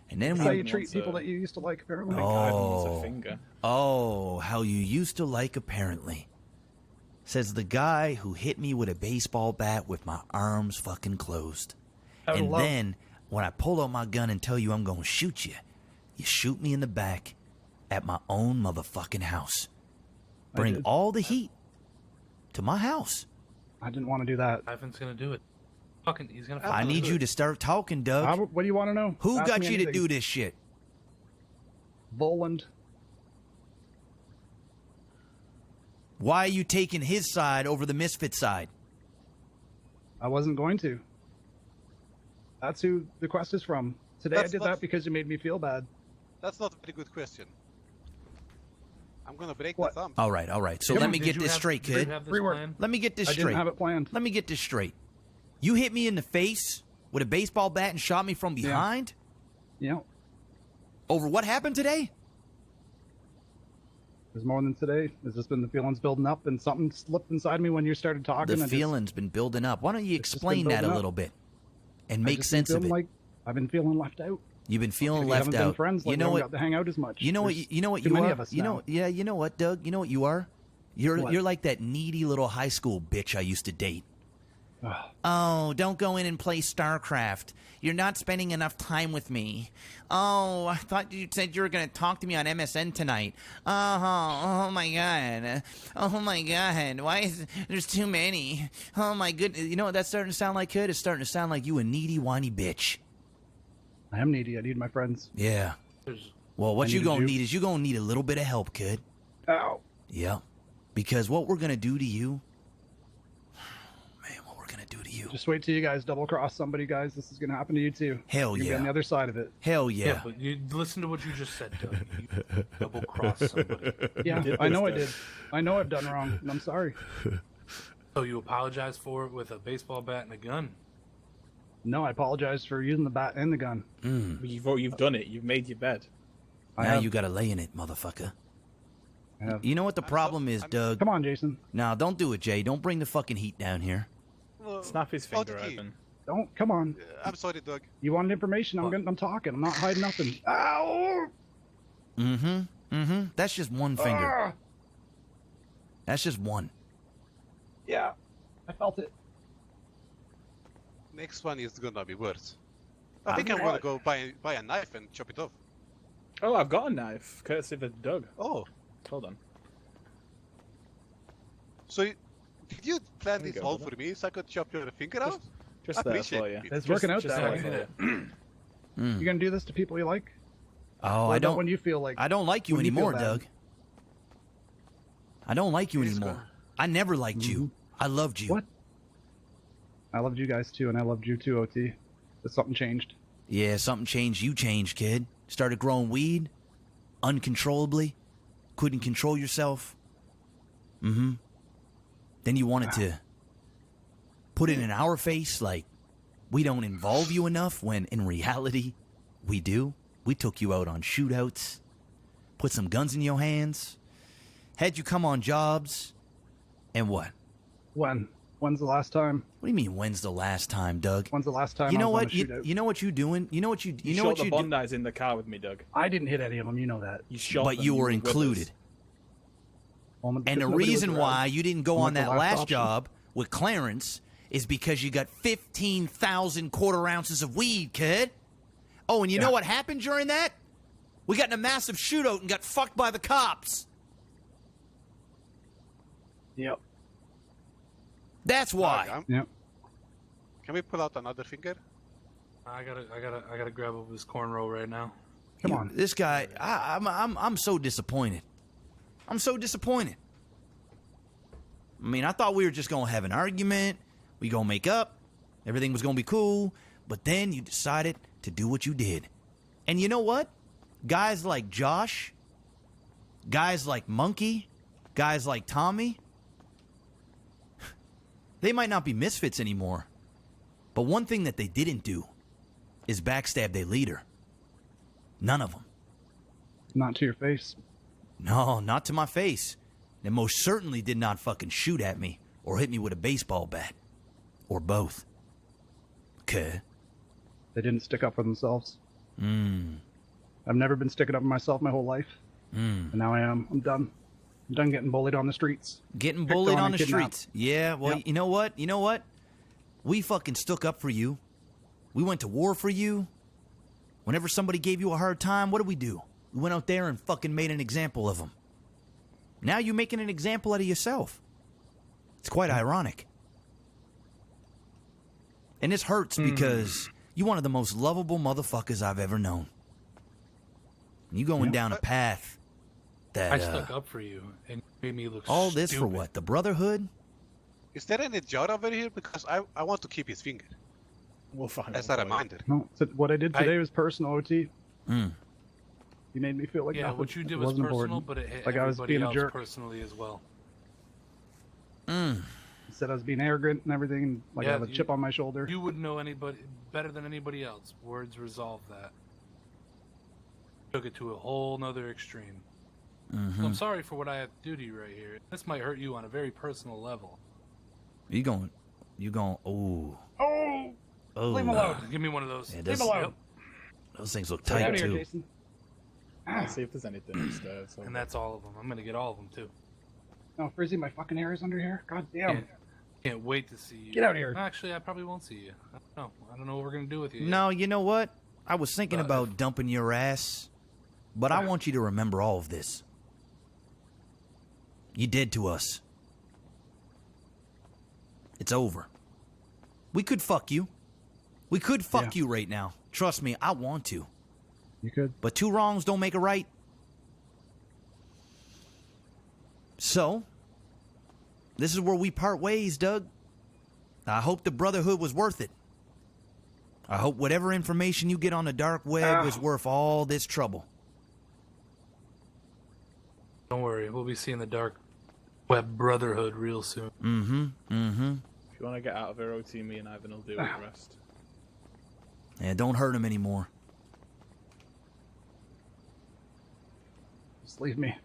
and then That's how we. you treat people that you used to like, apparently. God, he needs a finger. Oh, how you used to like, apparently. Says the guy who hit me with a baseball bat with my arms fucking closed. And then, when I pull out my gun and tell you I'm gonna shoot you, you shoot me in the back at my own motherfucking house. Bring all the heat to my house. I didn't want to do that. Ivan's gonna do it. Fucking, he's gonna. I need you to start talking, Doug. What do you want to know? Who Ask got me you to anything. do this shit? Voland. Why are you taking his side over the misfit side? I wasn't going to. That's who the quest is from. Today I did that because you made me feel bad. That's not a very good question. I'm gonna break What? the thumb. All right. So let me get this straight, kid. Let me get this I straight. didn't have it planned. Let me get this straight. You hit me in the face with a baseball bat and shot me from behind? Yeah. Over what happened today? There's more than today. There's just been the feelings building up, and something slipped inside me when you started talking. The feeling's been building up. Why don't you It's just explain been that a building up. little bit and I've make just been sense of feeling it? Like I've been feeling left out. You've been feeling We left haven't been out. friends. Like You know we what? haven't got to hang out as much. You know what? There's You know what too you many are. of us You now. know. Yeah. You know what, Doug? You know what you are. You're What? you're like that needy little high school bitch I used to date. Ugh. Oh, don't go in and play StarCraft. You're not spending enough time with me. Oh, I thought you said you were going to talk to me on MSN tonight. Oh my God. Oh my God. Why is there's too many? Oh my goodness. You know what that's starting to sound like, kid? It's starting to sound like you a needy, whiny bitch. I am needy. I need my friends. Yeah. Well, what I you needed gonna you. need is you gonna need a little bit of help, kid. Ow. Yeah. Because what we're gonna do to you, man, what we're gonna do to you. Just wait till you guys double cross somebody, guys. This is gonna happen to you too. Hell You're gonna be on the yeah. other side of it. Hell yeah. but you listen to what you just said, Doug. You double cross somebody. Yeah, did I this, know I Doug. did. I know I've done wrong, and I'm sorry. So you apologize for it with a baseball bat and a gun. No, I apologize for using the bat and the gun. You've done it. You've made your bed. I Now have. you gotta lay in it, motherfucker. I have. You know what the problem is, Doug? Come on, Jason. Now, don't do it, Jay. Don't bring the fucking heat down here. Well, Snap his finger OTT. open. Don't. Come on. I'm sorry, Doug. You wanted information. I'm talking. I'm not hiding nothing. Ow! That's just one finger. Ah! That's just one. Yeah, I felt it. Next one is gonna be worse. I think I'm gonna go buy a knife and chop it off. Oh, I've got a knife, courtesy of Doug. Oh, Hold on. so did you plan There you this go, all brother. for me so I could chop your finger out? Just I there appreciate for you. it. It's working out Just that there way. for you. You gonna do this to people you like? Oh, Or I about don't. When you feel like I don't like you when you feel anymore, bad? Doug. I don't like you He's anymore. gone. I never liked you. I loved you. What? I loved you guys too, and I loved you too, OT. But something changed. Yeah, something changed. You changed, kid. Started growing weed uncontrollably. Couldn't control yourself. Then you wanted to put it in our face like we don't involve you enough when in reality we do. We took you out on shootouts, put some guns in your hands, had you come on jobs, and what? When? When's the last time? What do you mean? When's the last time, Doug? When's the last time? You I know was on what? a shootout? You know what you doing? You know what you You know shot what the you do? Bondis in the car with me, Doug. I didn't hit any of them. You know that. You shot But them, you were with included. us. Well, And the nobody was reason around. why you didn't go I'm on like that the last last option. job with Clarence is because you got 15,000 quarter ounces of weed, kid. Oh, and you know Yeah. what happened during that? We got in a massive shootout and got fucked by the cops. Yep. That's why. Doug, Yep. can we pull out another finger? I gotta grab up his cornrow right now. Come on. This guy, I'm so disappointed. I'm so disappointed. I mean, I thought we were just gonna have an argument. We gonna make up. Everything was gonna be cool. But then you decided to do what you did. And you know what? Guys like Josh, guys like Monkey, guys like Tommy, they might not be misfits anymore. But one thing that they didn't do is backstab their leader. None of them. Not to your face. No, not to my face. They most certainly did not fucking shoot at me or hit me with a baseball bat. Or both. Okay. They didn't stick up for themselves. I've never been sticking up for myself my whole life. And now I am. I'm done. I'm done getting bullied on the streets. Getting bullied on the kidnapped. streets. Yeah, well, Yep. you know what? You know what? We fucking stuck up for you. We went to war for you. Whenever somebody gave you a hard time, what did we do? We went out there and fucking made an example of them. Now you're making an example out of yourself. It's quite ironic. And this hurts because you're one of the most lovable motherfuckers I've ever known. You going down a path that I stuck up for you and made me look all this for stupid. what? The Brotherhood? Is there any jar over here? Because I want to keep his finger. We'll find As out. a reminder. No, so what I did today was personal, OT. Mm. You made me feel like Yeah, nothing. what you did It was wasn't personal, important. but it hit Like I was everybody being a else jerk. personally as well. Mm. You said I was being arrogant and everything, and like I Yeah, have a chip on my shoulder. You would know anybody better than anybody else. Words resolve that. Took it to a whole nother extreme. Mm-hmm. So I'm sorry for what I have to do to you right here. This might hurt you on a very personal level. You going, oh. Oh! Oh. Leave him alone. Give me one of those. Yeah, Leave him alone. Yep. Those things look Get tight, out of here, too. Jason. Let's see if there's anything upstairs. And that's all of them. I'm gonna get all of them too. Oh, Frizzy, my fucking hair is under here. God damn. Can't wait to see you. Get out of here. Actually, I probably won't see you. I don't know. I don't know what we're gonna do with you. yet. No, you know what? I was thinking But about dumping your ass, but I want you to remember all of this. You did to us. It's over. We could fuck you. We could fuck you right now. Trust me, I want to. You could. But two wrongs don't make a right. So, this is where we part ways, Doug. I hope the Brotherhood was worth it. I hope whatever information you get on the dark web was worth all this trouble. Don't worry. We'll be seeing the dark web Brotherhood real soon. If you want to get out of here, OT, me and Ivan will do the rest. Yeah, don't hurt him anymore. Just leave me.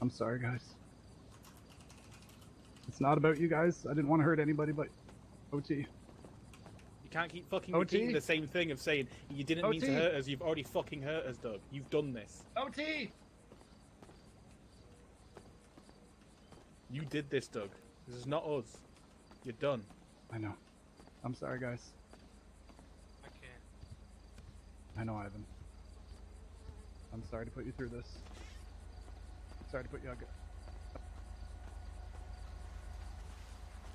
I'm sorry, guys. It's not about you guys. I didn't want to hurt anybody but OT. You can't keep fucking OT? repeating the same thing of saying, you didn't mean to OT? hurt us, you've already fucking hurt us, Doug. You've done this. OT! You did this, Doug. This is not us. You're done. I know. I'm sorry, guys. I can't. I know, Ivan. I'm sorry to put you through this. Sorry to put you on.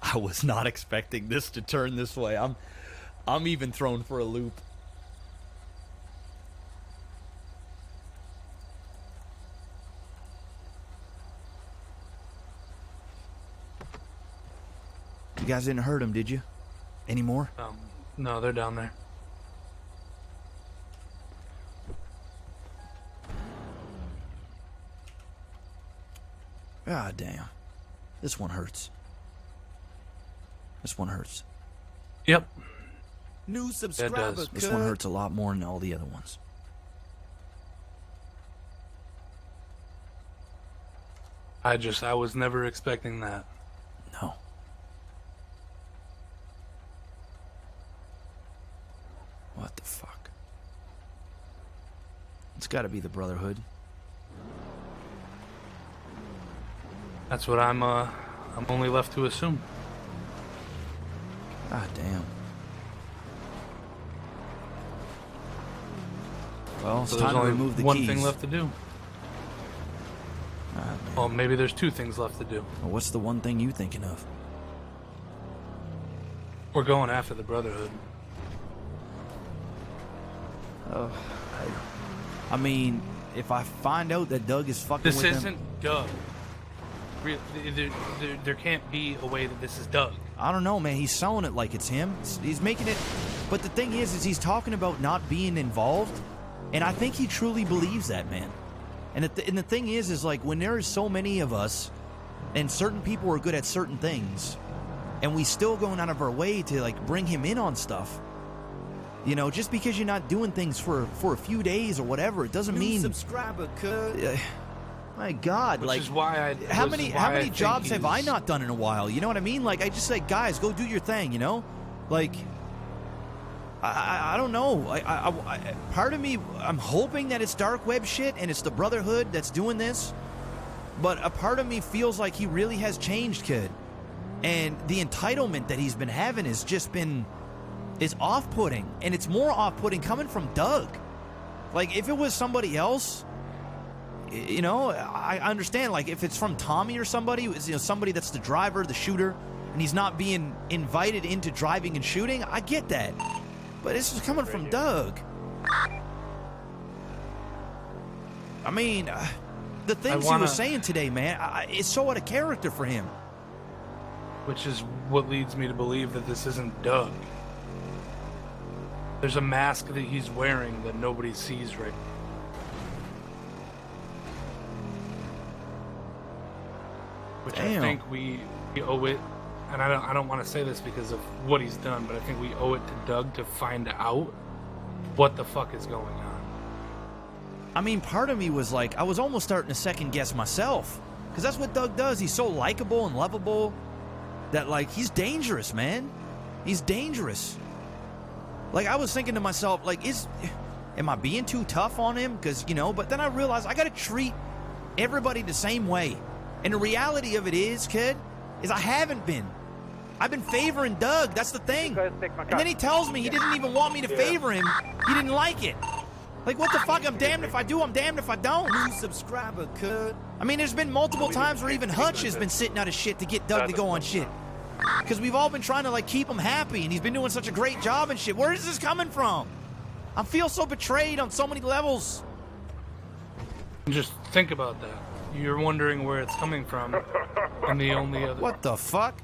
I was not expecting this to turn this way. I'm even thrown for a loop. You guys didn't hurt him, did you? Anymore? No, they're down there. God damn. This one hurts. This one hurts. Yep. New subscriber does. This one hurts a lot more than all the other ones. I was never expecting that. No. What the fuck? It's gotta be the Brotherhood. That's what I'm only left to assume. God damn. Well, it's So time there's to only remove the one keys. thing left to do. God, man. Well, maybe there's two things left to do. Well, what's the one thing you thinking of? We're going after the Brotherhood. I mean, if I find out that Doug is fucking This with isn't him, Doug. There can't be a way that this is Doug. I don't know, man. He's selling it like it's him. He's making it But the thing is he's talking about not being involved, and I think he truly believes that, man. And the thing is like when there is so many of us, and certain people are good at certain things, and we still going out of our way to like bring him in on stuff. You know, just because you're not doing things for a few days or whatever, it doesn't mean. Subscriber could. My God, Which like is why how many jobs have I not done in a while? You know what I mean? Like I just say, guys, go do your thing. You know, like I don't know. I part of me, I'm hoping that it's dark web shit and it's the Brotherhood that's doing this, but a part of me feels like he really has changed, kid, and the entitlement that he's been having has just been. Is off-putting, and it's more off-putting coming from Doug. Like, if it was somebody else, you know, I understand, like, if it's from Tommy or somebody, you know, somebody that's the driver, the shooter, and he's not being invited into driving and shooting, I get that. But this is coming from Doug. I mean, the things he was saying today, man, it's so out of character for him. Which is what leads me to believe that this isn't Doug. There's a mask that he's wearing that nobody sees right now. Which Damn. I think we owe it, and I don't want to say this because of what he's done, but I think we owe it to Doug to find out what the fuck is going on. I mean, part of me was like, I was almost starting to second guess myself. Because that's what Doug does. He's so likable and lovable that, like, he's dangerous, man. He's dangerous. Like, I was thinking to myself, like, am I being too tough on him? Because, you know, but then I realized I got to treat everybody the same way. And the reality of it is, kid, is I haven't been. I've been favoring Doug. That's the thing. And then he tells me he didn't even want me to favor him. He didn't like it. Like, what the fuck? I'm damned if I do, I'm damned if I don't. New subscriber could. I mean, there's been multiple times where even Hutch has been sitting out of shit to get Doug to go on shit. Because we've all been trying to, like, keep him happy, and he's been doing such a great job and shit. Where is this coming from? I feel so betrayed on so many levels. Just think about that. You're wondering where it's coming from, and the only other... What the fuck?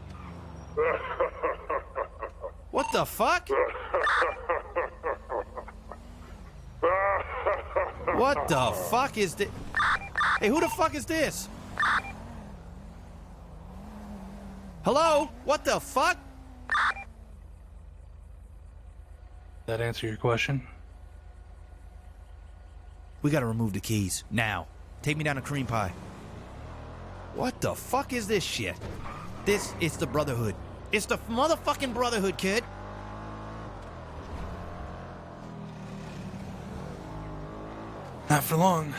What the fuck? What the fuck is this? Hey, who the fuck is this? Hello? What the fuck? That answer your question? We gotta remove the keys. Now. Take me down to cream pie. What the fuck is this shit? It's the Brotherhood. It's the motherfucking Brotherhood, kid. Not for long.